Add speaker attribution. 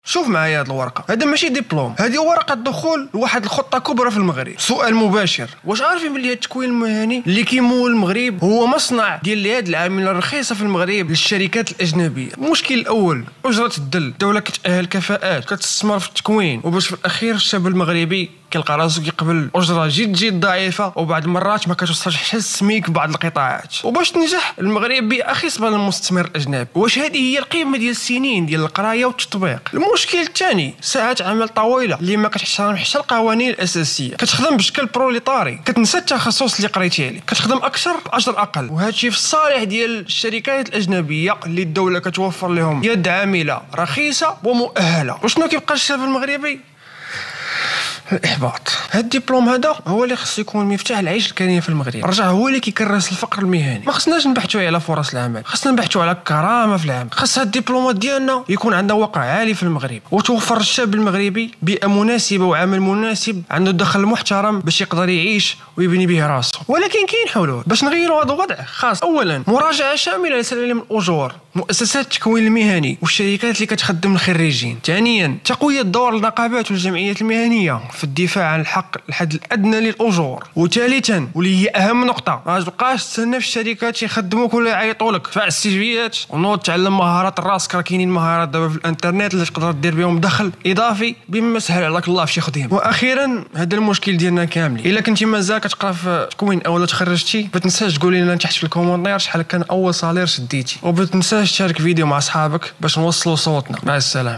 Speaker 1: شوف معايا هاد الورقه، هذا ماشي دبلوم، هذه ورقه دخول لواحد الخطه كبرى في المغرب. سؤال مباشر، واش عارفين بلي هاد التكوين المهني اللي كيمول المغرب هو مصنع ديال هاد العامله الرخيصه في المغرب للشركات الاجنبيه؟ المشكل الاول اجره الدل، الدوله كتاهل كفاءات كتستثمر في التكوين، وباش في الاخير الشاب المغربي كيلقى راسو كيقبل اجره جد ضعيفه، وبعض المرات ما كتوصلش حتى السميك في بعض القطاعات. وباش تنجح المغربي اخص بين المستثمر الاجنبي. واش هذه هي القيمه ديال السنين ديال القرايه والتطبيق؟ المشكل الثاني ساعات عمل طويله اللي ما كتحترم حتى القوانين الاساسيه، كتخدم بشكل بروليطاري، كتنسى التخصص اللي قريتي عليه، كتخدم اكثر باجر اقل. وهذا الشيء في الصالح ديال الشركات الاجنبيه اللي الدوله كتوفر لهم يد عامله رخيصه ومؤهله. وشنو كيبقى الشاب المغربي؟ الاحباط. هاد الدبلوم هذا هو اللي خصو يكون مفتاح العيش الكريم في المغرب، رجع هو اللي كيكرس الفقر المهني. ما خصناش نبحثوا على فرص العمل، خصنا نبحثوا على الكرامه في العمل. خص هاد الدبلومات ديالنا يكون عندها وقع عالي في المغرب، وتوفر الشاب المغربي بيئه مناسبه وعمل مناسب عنده دخل محترم باش يقدر يعيش ويبني به راسه. ولكن كاين حلول باش نغيروا هذا الوضع. خاص اولا مراجعه شامله لسلالم الاجور، مؤسسات التكوين المهني والشركات اللي كتخدم الخريجين. ثانيا تقويه دور النقابات والجمعيات المهنيه في الدفاع عن الحق الحد الادنى للاجور. وثالثا واللي هي اهم نقطه، ما تبقاش تستنى في الشركات يخدموك ولا يعيطوا لك، فاع السيفيات ونوض تعلم مهارات راسك. راه كاينين مهارات دابا في الانترنت اللي تقدر دير بهم دخل اضافي بما سهل عليك الله في شي خدمه. واخيرا هذا المشكل ديالنا كامل، الا كنتي مازال كتقرا في تكوين اولا تخرجتي، ما تنساش تقول لنا تحت في الكومونتير شحال كان اول صالير شديتي، وما تنساش تشارك فيديو مع اصحابك باش نوصلوا صوتنا. مع السلامه.